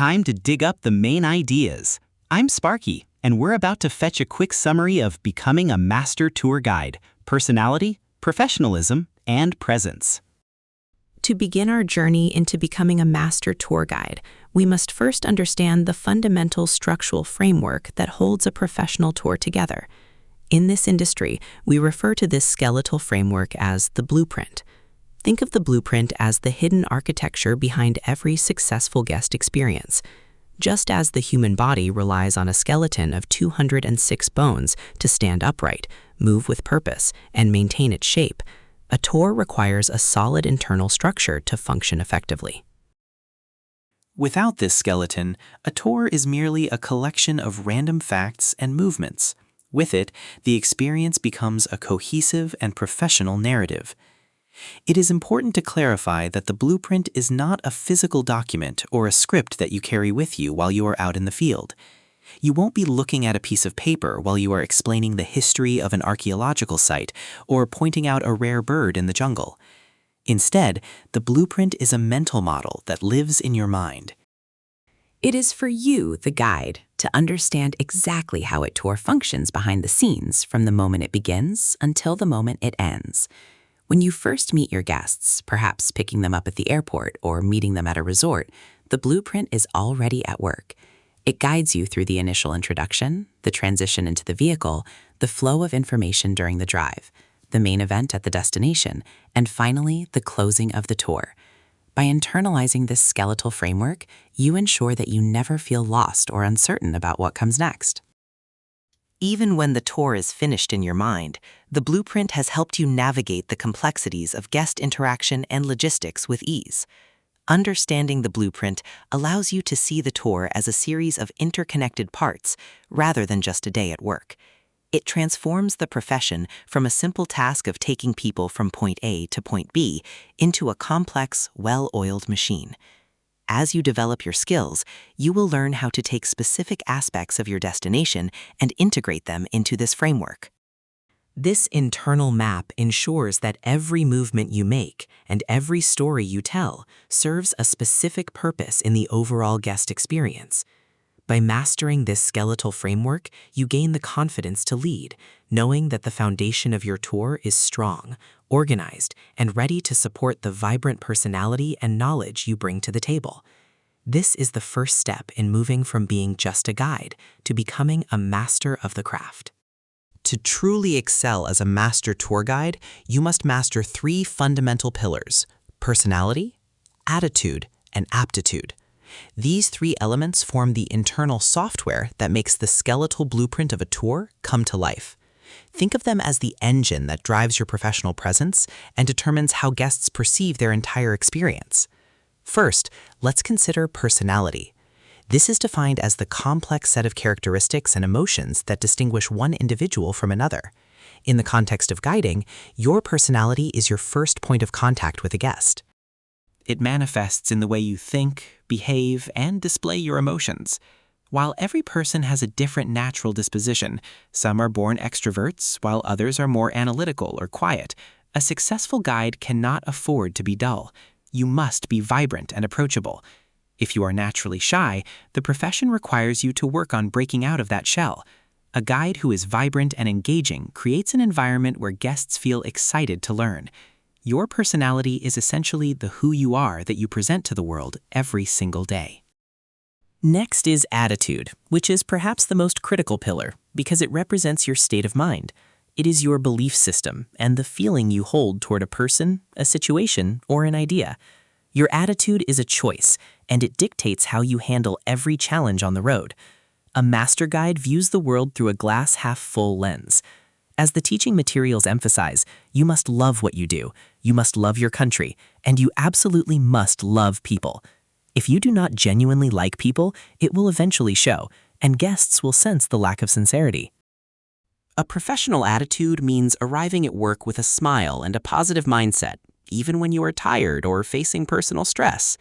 time to dig up the main ideas. I'm Sparky, and we're about to fetch a quick summary of becoming a master tour guide: personality, professionalism, and presence. To begin our journey into becoming a master tour guide, we must first understand the fundamental structural framework that holds a professional tour together. In this industry, we refer to this skeletal framework as the blueprint. Think of the blueprint as the hidden architecture behind every successful guest experience. Just as the human body relies on a skeleton of 206 bones to stand upright, move with purpose, and maintain its shape, a tour requires a solid internal structure to function effectively. Without this skeleton, a tour is merely a collection of random facts and movements. With it, the experience becomes a cohesive and professional narrative. It is important to clarify that the blueprint is not a physical document or a script that you carry with you while you are out in the field. You won't be looking at a piece of paper while you are explaining the history of an archaeological site or pointing out a rare bird in the jungle. Instead, the blueprint is a mental model that lives in your mind. It is for you, the guide, to understand exactly how a tour functions behind the scenes from the moment it begins until the moment it ends. When you first meet your guests, perhaps picking them up at the airport or meeting them at a resort, the blueprint is already at work. It guides you through the initial introduction, the transition into the vehicle, the flow of information during the drive, the main event at the destination, and finally, the closing of the tour. By internalizing this skeletal framework, you ensure that you never feel lost or uncertain about what comes next. Even when the tour is finished in your mind, the blueprint has helped you navigate the complexities of guest interaction and logistics with ease. Understanding the blueprint allows you to see the tour as a series of interconnected parts rather than just a day at work. It transforms the profession from a simple task of taking people from point A to point B into a complex, well-oiled machine. As you develop your skills, you will learn how to take specific aspects of your destination and integrate them into this framework. This internal map ensures that every movement you make and every story you tell serves a specific purpose in the overall guest experience. By mastering this skeletal framework, you gain the confidence to lead, knowing that the foundation of your tour is strong, organized, and ready to support the vibrant personality and knowledge you bring to the table. This is the first step in moving from being just a guide to becoming a master of the craft. To truly excel as a master tour guide, you must master 3 fundamental pillars: personality, attitude, and aptitude. These 3 elements form the internal software that makes the skeletal blueprint of a tour come to life. Think of them as the engine that drives your professional presence and determines how guests perceive their entire experience. First, let's consider personality. This is defined as the complex set of characteristics and emotions that distinguish one individual from another. In the context of guiding, your personality is your first point of contact with a guest. It manifests in the way you think, behave, and display your emotions. While every person has a different natural disposition, some are born extroverts, while others are more analytical or quiet, a successful guide cannot afford to be dull. You must be vibrant and approachable. If you are naturally shy, the profession requires you to work on breaking out of that shell. A guide who is vibrant and engaging creates an environment where guests feel excited to learn. Your personality is essentially the who you are that you present to the world every single day. Next is attitude, which is perhaps the most critical pillar because it represents your state of mind. It is your belief system and the feeling you hold toward a person, a situation, or an idea. Your attitude is a choice, and it dictates how you handle every challenge on the road. A master guide views the world through a glass-half-full lens. As the teaching materials emphasize, you must love what you do, you must love your country, and you absolutely must love people. If you do not genuinely like people, it will eventually show, and guests will sense the lack of sincerity. A professional attitude means arriving at work with a smile and a positive mindset, even when you are tired or facing personal stress.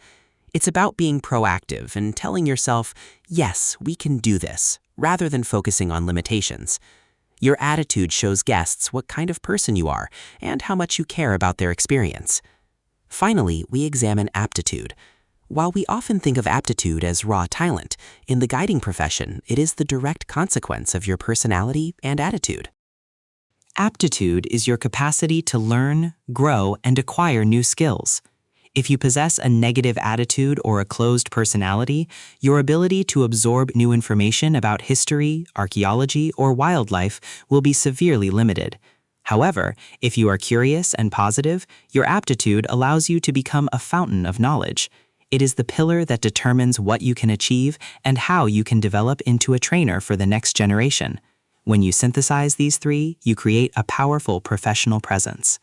It's about being proactive and telling yourself, yes, we can do this, rather than focusing on limitations. Your attitude shows guests what kind of person you are and how much you care about their experience. Finally, we examine aptitude. While we often think of aptitude as raw talent, in the guiding profession, it is the direct consequence of your personality and attitude. Aptitude is your capacity to learn, grow, and acquire new skills. If you possess a negative attitude or a closed personality, your ability to absorb new information about history, archaeology, or wildlife will be severely limited. However, if you are curious and positive, your aptitude allows you to become a fountain of knowledge. It is the pillar that determines what you can achieve and how you can develop into a trainer for the next generation. When you synthesize these three, you create a powerful professional presence.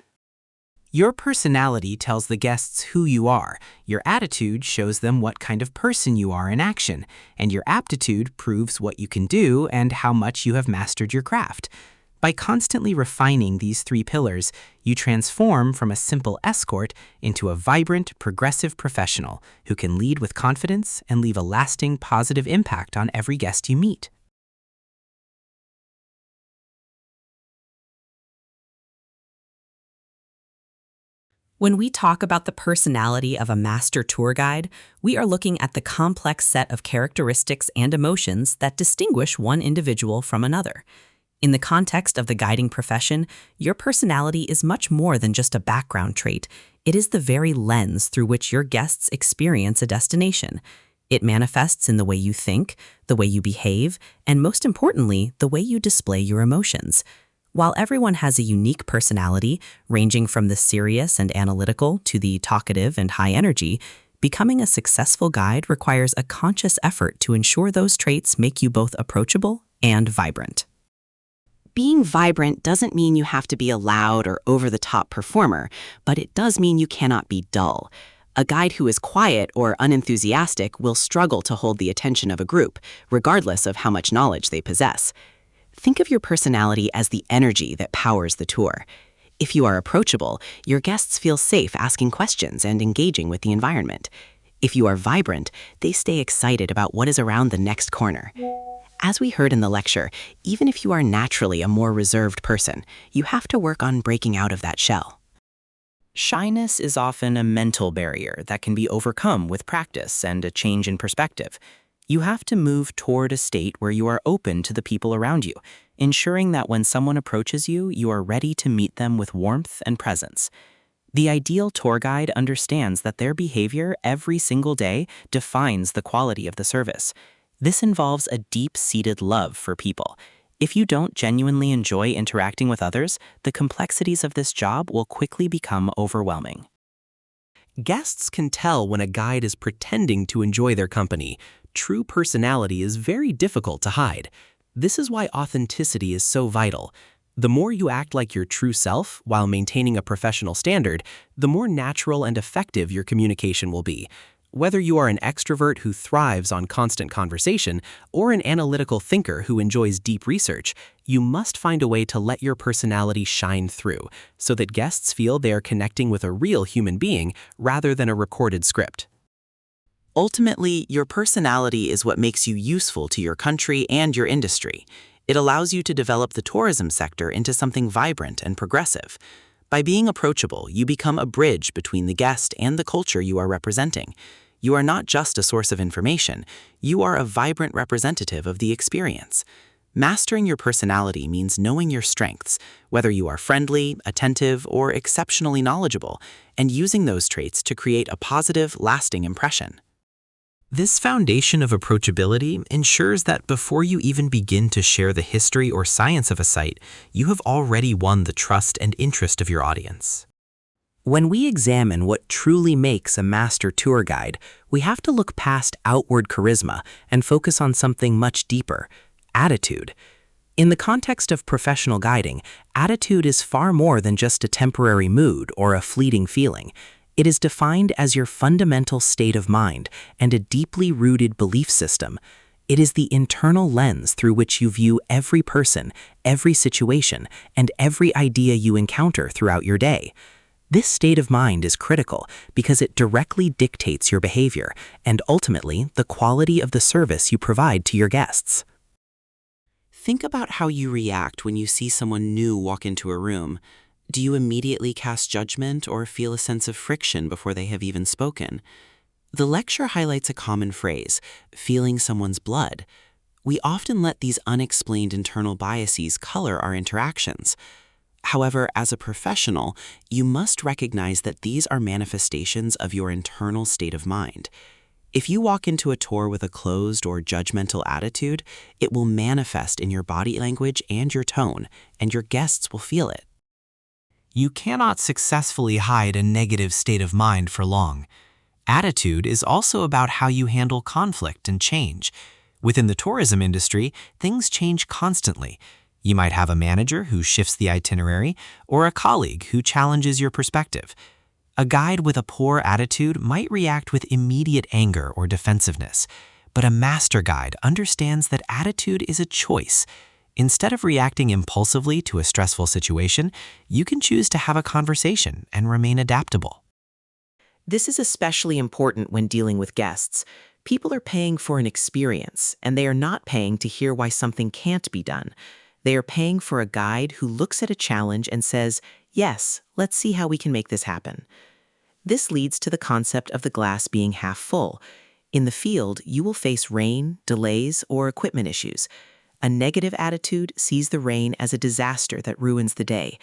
Your personality tells the guests who you are, your attitude shows them what kind of person you are in action, and your aptitude proves what you can do and how much you have mastered your craft. By constantly refining these three pillars, you transform from a simple escort into a vibrant, progressive professional who can lead with confidence and leave a lasting positive impact on every guest you meet. When we talk about the personality of a master tour guide, we are looking at the complex set of characteristics and emotions that distinguish one individual from another. In the context of the guiding profession, your personality is much more than just a background trait. It is the very lens through which your guests experience a destination. It manifests in the way you think, the way you behave, and most importantly, the way you display your emotions. While everyone has a unique personality, ranging from the serious and analytical to the talkative and high energy, becoming a successful guide requires a conscious effort to ensure those traits make you both approachable and vibrant. Being vibrant doesn't mean you have to be a loud or over-the-top performer, but it does mean you cannot be dull. A guide who is quiet or unenthusiastic will struggle to hold the attention of a group, regardless of how much knowledge they possess. Think of your personality as the energy that powers the tour. If you are approachable, your guests feel safe asking questions and engaging with the environment. If you are vibrant, they stay excited about what is around the next corner. As we heard in the lecture, even if you are naturally a more reserved person, you have to work on breaking out of that shell. Shyness is often a mental barrier that can be overcome with practice and a change in perspective. You have to move toward a state where you are open to the people around you, ensuring that when someone approaches you, you are ready to meet them with warmth and presence. The ideal tour guide understands that their behavior every single day defines the quality of the service. This involves a deep-seated love for people. If you don't genuinely enjoy interacting with others, the complexities of this job will quickly become overwhelming. Guests can tell when a guide is pretending to enjoy their company. True personality is very difficult to hide. This is why authenticity is so vital. The more you act like your true self while maintaining a professional standard, the more natural and effective your communication will be. Whether you are an extrovert who thrives on constant conversation or an analytical thinker who enjoys deep research, you must find a way to let your personality shine through so that guests feel they are connecting with a real human being rather than a recorded script. Ultimately, your personality is what makes you useful to your country and your industry. It allows you to develop the tourism sector into something vibrant and progressive. By being approachable, you become a bridge between the guest and the culture you are representing. You are not just a source of information, you are a vibrant representative of the experience. Mastering your personality means knowing your strengths, whether you are friendly, attentive, or exceptionally knowledgeable, and using those traits to create a positive, lasting impression. This foundation of approachability ensures that before you even begin to share the history or science of a site, you have already won the trust and interest of your audience. When we examine what truly makes a master tour guide, we have to look past outward charisma and focus on something much deeper: attitude. In the context of professional guiding, attitude is far more than just a temporary mood or a fleeting feeling. It is defined as your fundamental state of mind and a deeply rooted belief system. It is the internal lens through which you view every person, every situation, and every idea you encounter throughout your day. This state of mind is critical because it directly dictates your behavior and ultimately the quality of the service you provide to your guests. Think about how you react when you see someone new walk into a room. Do you immediately cast judgment or feel a sense of friction before they have even spoken? The lecture highlights a common phrase, feeling someone's blood. We often let these unexplained internal biases color our interactions. However, as a professional, you must recognize that these are manifestations of your internal state of mind. If you walk into a tour with a closed or judgmental attitude, it will manifest in your body language and your tone, and your guests will feel it. You cannot successfully hide a negative state of mind for long. Attitude is also about how you handle conflict and change. Within the tourism industry, things change constantly. You might have a manager who shifts the itinerary, or a colleague who challenges your perspective. A guide with a poor attitude might react with immediate anger or defensiveness, but a master guide understands that attitude is a choice. Instead of reacting impulsively to a stressful situation, you can choose to have a conversation and remain adaptable. This is especially important when dealing with guests. People are paying for an experience, and they are not paying to hear why something can't be done. They are paying for a guide who looks at a challenge and says, "Yes, let's see how we can make this happen." This leads to the concept of the glass being half full. In the field, you will face rain, delays, or equipment issues. A negative attitude sees the rain as a disaster that ruins the day.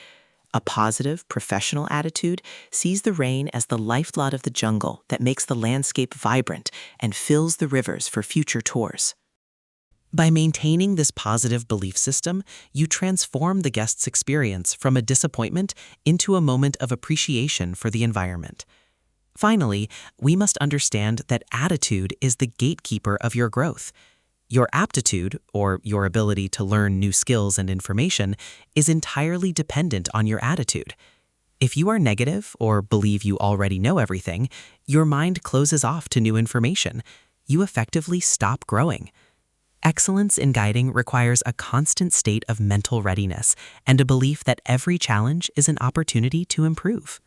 A positive, professional attitude sees the rain as the lifeblood of the jungle that makes the landscape vibrant and fills the rivers for future tours. By maintaining this positive belief system, you transform the guest's experience from a disappointment into a moment of appreciation for the environment. Finally, we must understand that attitude is the gatekeeper of your growth. Your aptitude, or your ability to learn new skills and information, is entirely dependent on your attitude. If you are negative or believe you already know everything, your mind closes off to new information. You effectively stop growing. Excellence in guiding requires a constant state of mental readiness and a belief that every challenge is an opportunity to improve.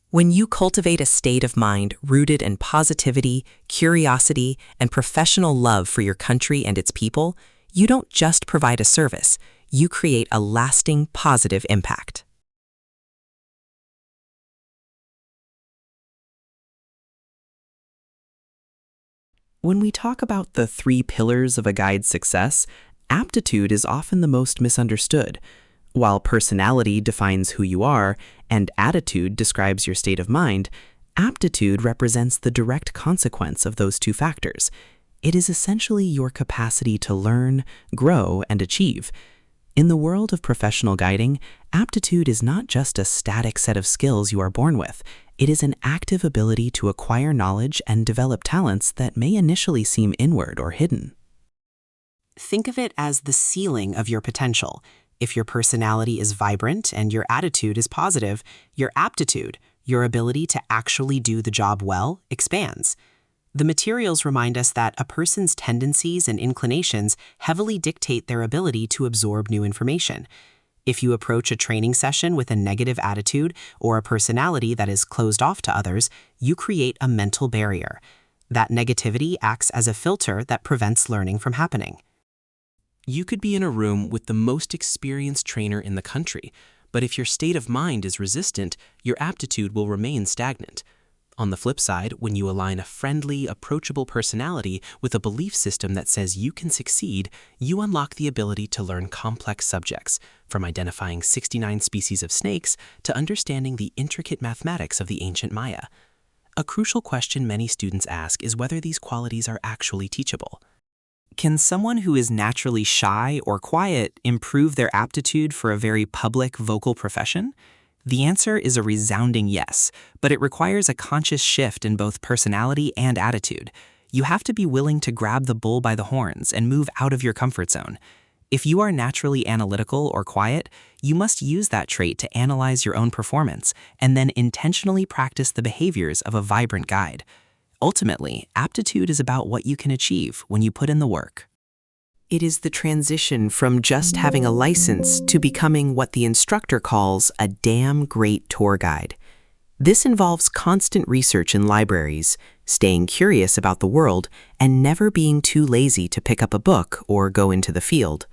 When you cultivate a state of mind rooted in positivity, curiosity, and professional love for your country and its people, you don't just provide a service, you create a lasting positive impact. When we talk about the 3 pillars of a guide's success, aptitude is often the most misunderstood. While personality defines who you are and attitude describes your state of mind, aptitude represents the direct consequence of those 2 factors. It is essentially your capacity to learn, grow, and achieve. In the world of professional guiding, aptitude is not just a static set of skills you are born with. It is an active ability to acquire knowledge and develop talents that may initially seem inward or hidden. Think of it as the ceiling of your potential. If your personality is vibrant and your attitude is positive, your aptitude, your ability to actually do the job well, expands. The materials remind us that a person's tendencies and inclinations heavily dictate their ability to absorb new information. If you approach a training session with a negative attitude or a personality that is closed off to others, you create a mental barrier. That negativity acts as a filter that prevents learning from happening. You could be in a room with the most experienced trainer in the country, but if your state of mind is resistant, your aptitude will remain stagnant. On the flip side, when you align a friendly, approachable personality with a belief system that says you can succeed, you unlock the ability to learn complex subjects, from identifying 69 species of snakes to understanding the intricate mathematics of the ancient Maya. A crucial question many students ask is whether these qualities are actually teachable. Can someone who is naturally shy or quiet improve their aptitude for a very public vocal profession? The answer is a resounding yes, but it requires a conscious shift in both personality and attitude. You have to be willing to grab the bull by the horns and move out of your comfort zone. If you are naturally analytical or quiet, you must use that trait to analyze your own performance and then intentionally practice the behaviors of a vibrant guide. Ultimately, aptitude is about what you can achieve when you put in the work. It is the transition from just having a license to becoming what the instructor calls a damn great tour guide. This involves constant research in libraries, staying curious about the world, and never being too lazy to pick up a book or go into the field.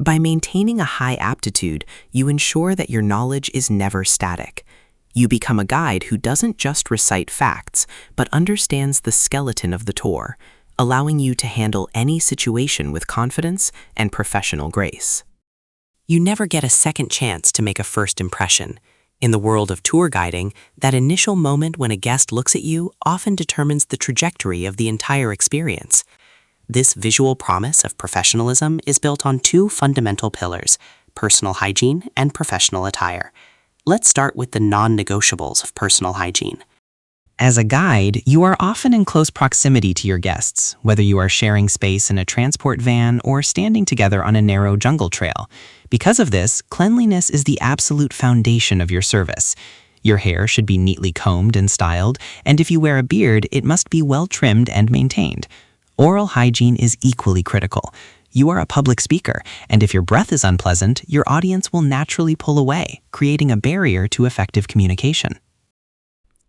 By maintaining a high aptitude, you ensure that your knowledge is never static. You become a guide who doesn't just recite facts, but understands the skeleton of the tour, allowing you to handle any situation with confidence and professional grace. You never get a second chance to make a first impression. In the world of tour guiding, that initial moment when a guest looks at you often determines the trajectory of the entire experience. This visual promise of professionalism is built on two fundamental pillars: personal hygiene and professional attire. Let's start with the non-negotiables of personal hygiene. As a guide, you are often in close proximity to your guests, whether you are sharing space in a transport van or standing together on a narrow jungle trail. Because of this, cleanliness is the absolute foundation of your service. Your hair should be neatly combed and styled, and if you wear a beard, it must be well trimmed and maintained. Oral hygiene is equally critical. You are a public speaker, and if your breath is unpleasant, your audience will naturally pull away, creating a barrier to effective communication.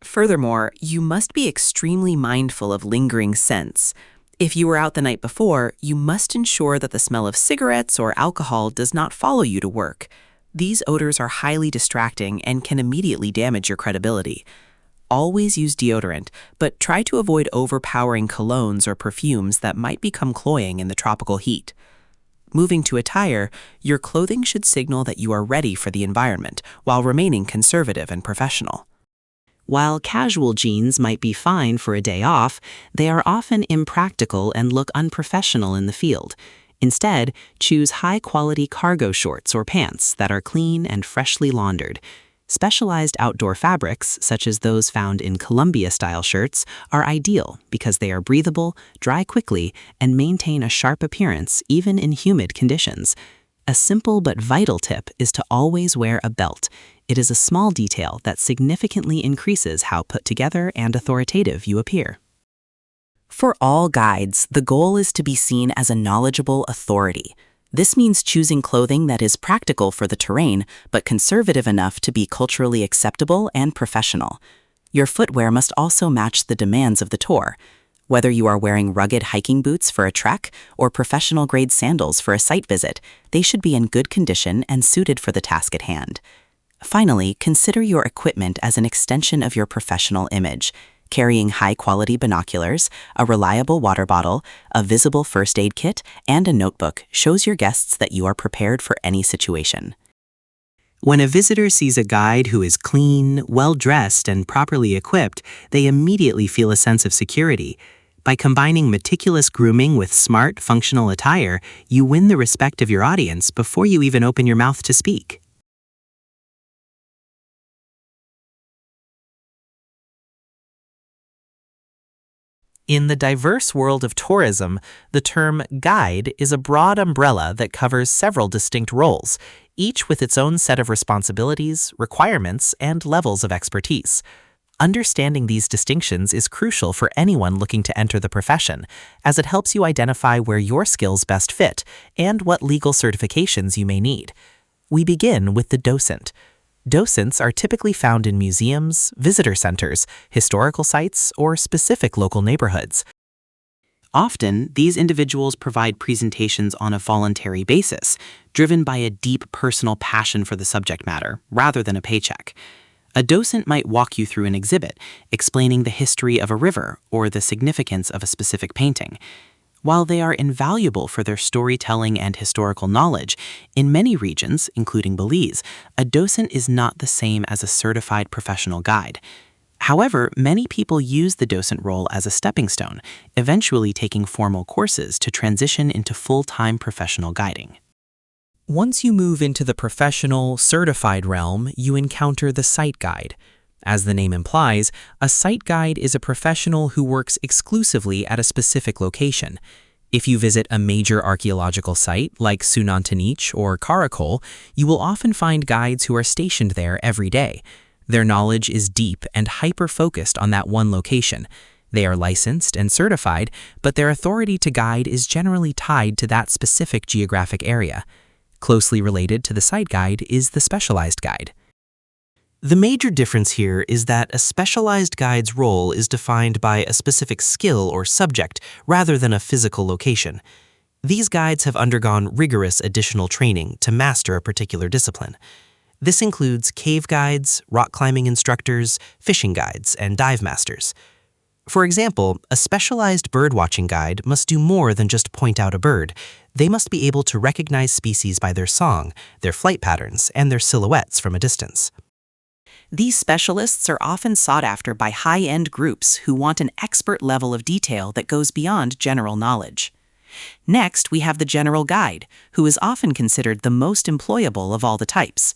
Furthermore, you must be extremely mindful of lingering scents. If you were out the night before, you must ensure that the smell of cigarettes or alcohol does not follow you to work. These odors are highly distracting and can immediately damage your credibility. Always use deodorant, but try to avoid overpowering colognes or perfumes that might become cloying in the tropical heat. Moving to attire, your clothing should signal that you are ready for the environment while remaining conservative and professional. While casual jeans might be fine for a day off, they are often impractical and look unprofessional in the field. Instead, choose high-quality cargo shorts or pants that are clean and freshly laundered. Specialized outdoor fabrics, such as those found in Columbia-style shirts, are ideal because they are breathable, dry quickly, and maintain a sharp appearance even in humid conditions. A simple but vital tip is to always wear a belt. It is a small detail that significantly increases how put together and authoritative you appear. For all guides, the goal is to be seen as a knowledgeable authority. This means choosing clothing that is practical for the terrain, but conservative enough to be culturally acceptable and professional. Your footwear must also match the demands of the tour. Whether you are wearing rugged hiking boots for a trek or professional-grade sandals for a site visit, they should be in good condition and suited for the task at hand. Finally, consider your equipment as an extension of your professional image. Carrying high-quality binoculars, a reliable water bottle, a visible first aid kit, and a notebook shows your guests that you are prepared for any situation. When a visitor sees a guide who is clean, well-dressed, and properly equipped, they immediately feel a sense of security. By combining meticulous grooming with smart, functional attire, you win the respect of your audience before you even open your mouth to speak. In the diverse world of tourism, the term guide is a broad umbrella that covers several distinct roles, each with its own set of responsibilities, requirements, and levels of expertise. Understanding these distinctions is crucial for anyone looking to enter the profession, as it helps you identify where your skills best fit and what legal certifications you may need. We begin with the docent. Docents are typically found in museums, visitor centers, historical sites, or specific local neighborhoods. Often, these individuals provide presentations on a voluntary basis, driven by a deep personal passion for the subject matter, rather than a paycheck. A docent might walk you through an exhibit, explaining the history of a river or the significance of a specific painting. While they are invaluable for their storytelling and historical knowledge, in many regions, including Belize, a docent is not the same as a certified professional guide. However, many people use the docent role as a stepping stone, eventually taking formal courses to transition into full-time professional guiding. Once you move into the professional, certified realm, you encounter the site guide. As the name implies, a site guide is a professional who works exclusively at a specific location. If you visit a major archaeological site like Sunantanich or Karakol, you will often find guides who are stationed there every day. Their knowledge is deep and hyper-focused on that one location. They are licensed and certified, but their authority to guide is generally tied to that specific geographic area. Closely related to the site guide is the specialized guide. The major difference here is that a specialized guide's role is defined by a specific skill or subject rather than a physical location. These guides have undergone rigorous additional training to master a particular discipline. This includes cave guides, rock climbing instructors, fishing guides, and dive masters. For example, a specialized birdwatching guide must do more than just point out a bird. They must be able to recognize species by their song, their flight patterns, and their silhouettes from a distance. These specialists are often sought after by high-end groups who want an expert level of detail that goes beyond general knowledge. Next, we have the general guide, who is often considered the most employable of all the types.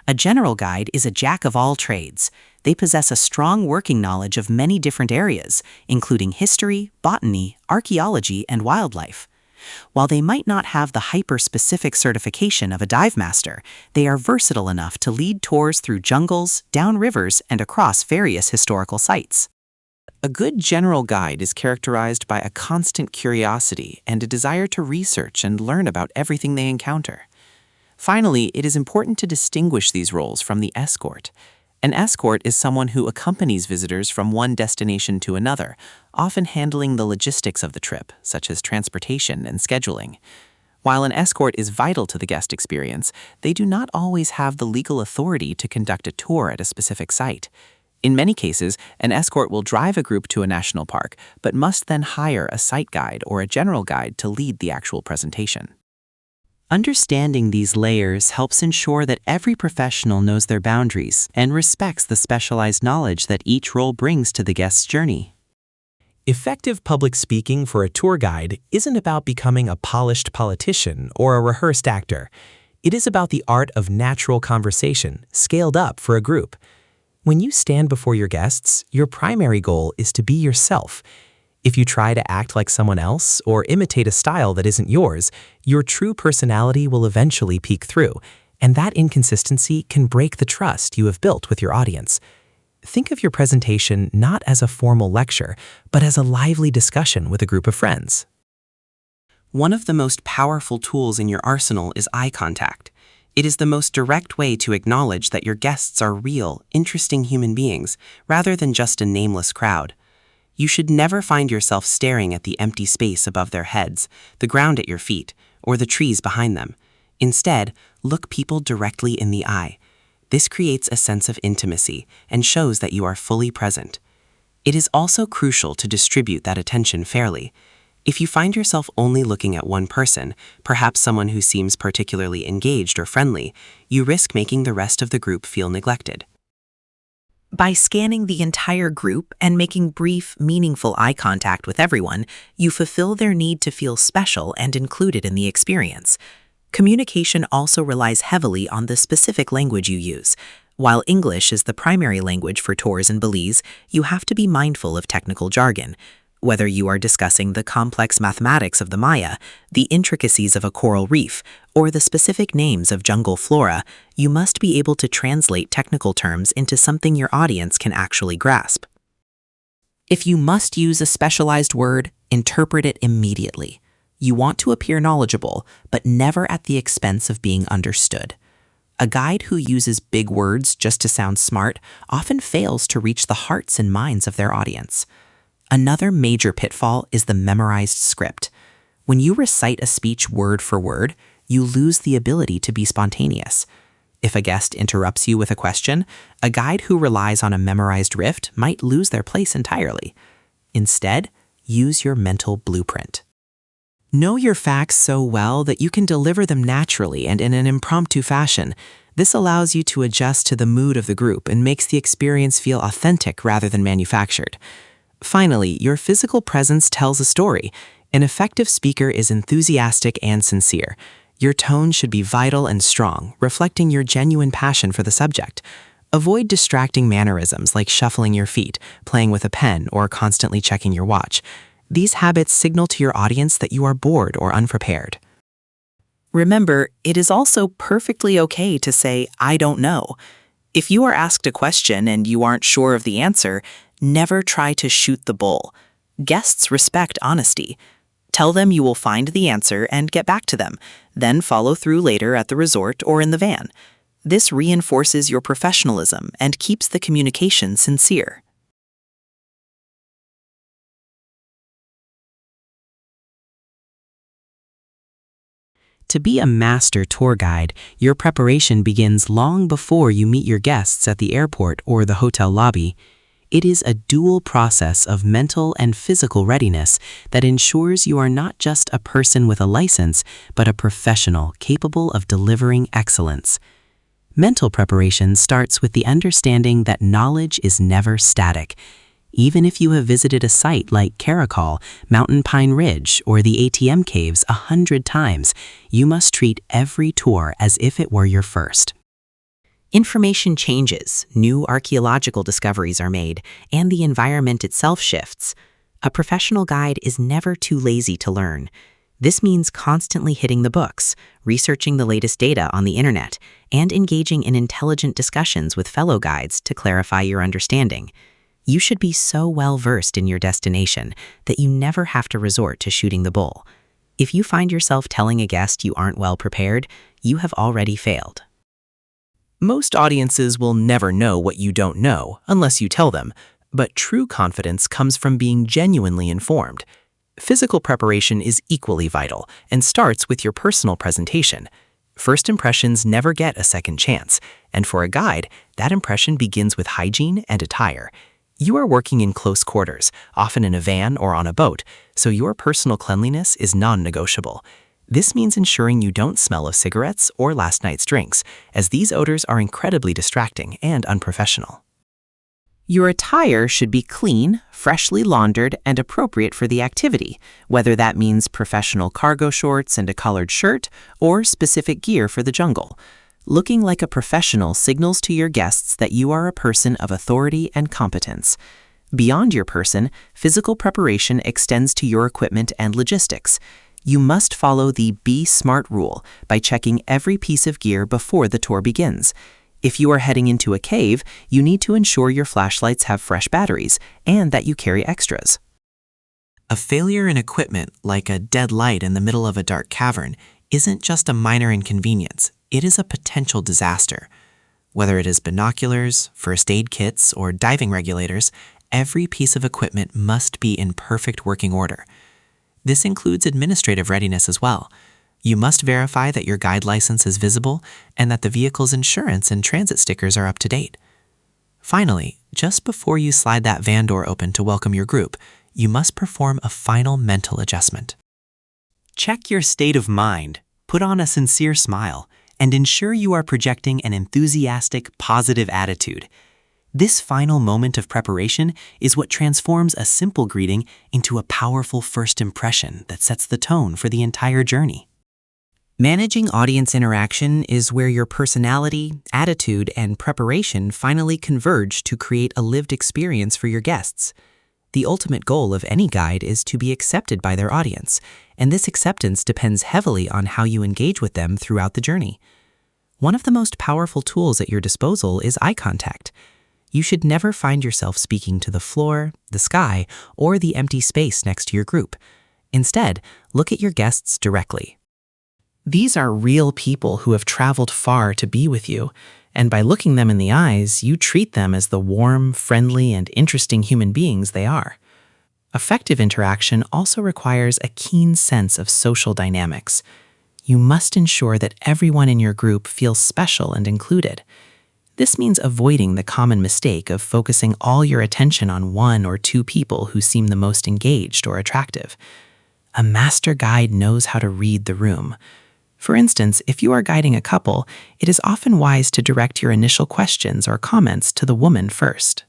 A general guide is a jack of all trades. They possess a strong working knowledge of many different areas, including history, botany, archaeology, and wildlife. While they might not have the hyper-specific certification of a dive master, they are versatile enough to lead tours through jungles, down rivers, and across various historical sites. A good general guide is characterized by a constant curiosity and a desire to research and learn about everything they encounter. Finally, it is important to distinguish these roles from the escort. An escort is someone who accompanies visitors from one destination to another, often handling the logistics of the trip, such as transportation and scheduling. While an escort is vital to the guest experience, they do not always have the legal authority to conduct a tour at a specific site. In many cases, an escort will drive a group to a national park, but must then hire a site guide or a general guide to lead the actual presentation. Understanding these layers helps ensure that every professional knows their boundaries and respects the specialized knowledge that each role brings to the guest's journey. Effective public speaking for a tour guide isn't about becoming a polished politician or a rehearsed actor. It is about the art of natural conversation, scaled up for a group. When you stand before your guests, your primary goal is to be yourself. If you try to act like someone else or imitate a style that isn't yours, your true personality will eventually peek through, and that inconsistency can break the trust you have built with your audience. Think of your presentation not as a formal lecture, but as a lively discussion with a group of friends. One of the most powerful tools in your arsenal is eye contact. It is the most direct way to acknowledge that your guests are real, interesting human beings, rather than just a nameless crowd. You should never find yourself staring at the empty space above their heads, the ground at your feet, or the trees behind them. Instead, look people directly in the eye. This creates a sense of intimacy and shows that you are fully present. It is also crucial to distribute that attention fairly. If you find yourself only looking at one person, perhaps someone who seems particularly engaged or friendly, you risk making the rest of the group feel neglected. By scanning the entire group and making brief, meaningful eye contact with everyone, you fulfill their need to feel special and included in the experience. Communication also relies heavily on the specific language you use. While English is the primary language for tours in Belize, you have to be mindful of technical jargon. Whether you are discussing the complex mathematics of the Maya, the intricacies of a coral reef, or the specific names of jungle flora, you must be able to translate technical terms into something your audience can actually grasp. If you must use a specialized word, interpret it immediately. You want to appear knowledgeable, but never at the expense of being understood. A guide who uses big words just to sound smart often fails to reach the hearts and minds of their audience. Another major pitfall is the memorized script. When you recite a speech word for word, you lose the ability to be spontaneous. If a guest interrupts you with a question, a guide who relies on a memorized riff might lose their place entirely. Instead, use your mental blueprint. Know your facts so well that you can deliver them naturally and in an impromptu fashion. This allows you to adjust to the mood of the group and makes the experience feel authentic rather than manufactured. Finally, your physical presence tells a story. An effective speaker is enthusiastic and sincere. Your tone should be vital and strong, reflecting your genuine passion for the subject. Avoid distracting mannerisms like shuffling your feet, playing with a pen, or constantly checking your watch. These habits signal to your audience that you are bored or unprepared. Remember, it is also perfectly okay to say, "I don't know." If you are asked a question and you aren't sure of the answer, never try to shoot the bull. Guests respect honesty. Tell them you will find the answer and get back to them, then follow through later at the resort or in the van. This reinforces your professionalism and keeps the communication sincere. To be a master tour guide, your preparation begins long before you meet your guests at the airport or the hotel lobby. It is a dual process of mental and physical readiness that ensures you are not just a person with a license, but a professional capable of delivering excellence. Mental preparation starts with the understanding that knowledge is never static. Even if you have visited a site like Caracol, Mountain Pine Ridge, or the ATM Caves 100 times, you must treat every tour as if it were your first. Information changes, new archaeological discoveries are made, and the environment itself shifts. A professional guide is never too lazy to learn. This means constantly hitting the books, researching the latest data on the internet, and engaging in intelligent discussions with fellow guides to clarify your understanding. You should be so well versed in your destination that you never have to resort to shooting the bull. If you find yourself telling a guest you aren't well prepared, you have already failed. Most audiences will never know what you don't know unless you tell them, but true confidence comes from being genuinely informed. Physical preparation is equally vital and starts with your personal presentation. First impressions never get a second chance, and for a guide, that impression begins with hygiene and attire. You are working in close quarters, often in a van or on a boat, so your personal cleanliness is non-negotiable. This means ensuring you don't smell of cigarettes or last night's drinks, as these odors are incredibly distracting and unprofessional. Your attire should be clean, freshly laundered, and appropriate for the activity, whether that means professional cargo shorts and a collared shirt or specific gear for the jungle. Looking like a professional signals to your guests that you are a person of authority and competence. Beyond your person, physical preparation extends to your equipment and logistics. You must follow the Be Smart rule by checking every piece of gear before the tour begins. If you are heading into a cave, you need to ensure your flashlights have fresh batteries and that you carry extras. A failure in equipment, like a dead light in the middle of a dark cavern, isn't just a minor inconvenience, it is a potential disaster. Whether it is binoculars, first aid kits, or diving regulators, every piece of equipment must be in perfect working order. This includes administrative readiness as well. You must verify that your guide license is visible and that the vehicle's insurance and transit stickers are up to date. Finally, just before you slide that van door open to welcome your group, you must perform a final mental adjustment. Check your state of mind, put on a sincere smile, and ensure you are projecting an enthusiastic, positive attitude. This final moment of preparation is what transforms a simple greeting into a powerful first impression that sets the tone for the entire journey. Managing audience interaction is where your personality, attitude, and preparation finally converge to create a lived experience for your guests. The ultimate goal of any guide is to be accepted by their audience, and this acceptance depends heavily on how you engage with them throughout the journey. One of the most powerful tools at your disposal is eye contact. You should never find yourself speaking to the floor, the sky, or the empty space next to your group. Instead, look at your guests directly. These are real people who have traveled far to be with you, and by looking them in the eyes, you treat them as the warm, friendly, and interesting human beings they are. Effective interaction also requires a keen sense of social dynamics. You must ensure that everyone in your group feels special and included. This means avoiding the common mistake of focusing all your attention on one or two people who seem the most engaged or attractive. A master guide knows how to read the room. For instance, if you are guiding a couple, it is often wise to direct your initial questions or comments to the woman first.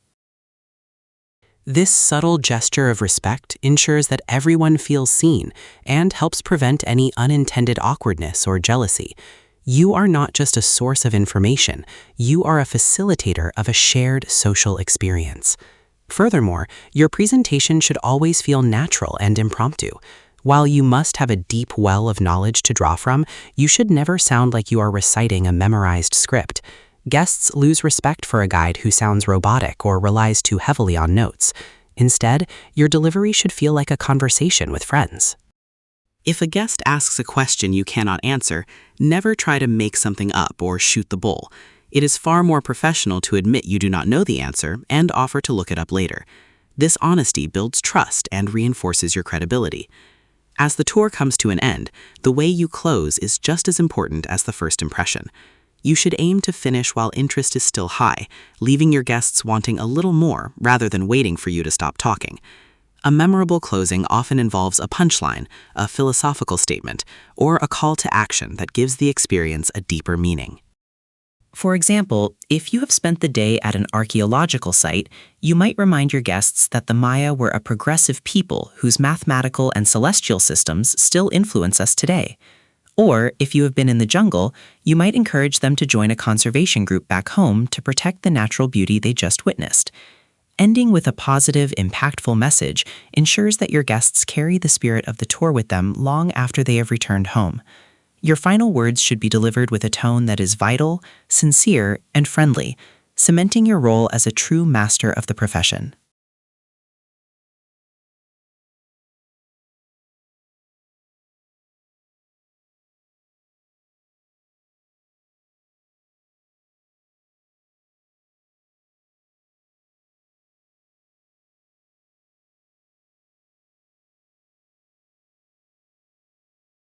This subtle gesture of respect ensures that everyone feels seen and helps prevent any unintended awkwardness or jealousy. You are not just a source of information, you are a facilitator of a shared social experience. Furthermore, your presentation should always feel natural and impromptu. While you must have a deep well of knowledge to draw from, you should never sound like you are reciting a memorized script. Guests lose respect for a guide who sounds robotic or relies too heavily on notes. Instead, your delivery should feel like a conversation with friends. If a guest asks a question you cannot answer, never try to make something up or shoot the bull. It is far more professional to admit you do not know the answer and offer to look it up later. This honesty builds trust and reinforces your credibility. As the tour comes to an end, the way you close is just as important as the first impression. You should aim to finish while interest is still high, leaving your guests wanting a little more rather than waiting for you to stop talking. A memorable closing often involves a punchline, a philosophical statement, or a call to action that gives the experience a deeper meaning. For example, if you have spent the day at an archaeological site, you might remind your guests that the Maya were a progressive people whose mathematical and celestial systems still influence us today. Or, if you have been in the jungle, you might encourage them to join a conservation group back home to protect the natural beauty they just witnessed. Ending with a positive, impactful message ensures that your guests carry the spirit of the tour with them long after they have returned home. Your final words should be delivered with a tone that is vital, sincere, and friendly, cementing your role as a true master of the profession.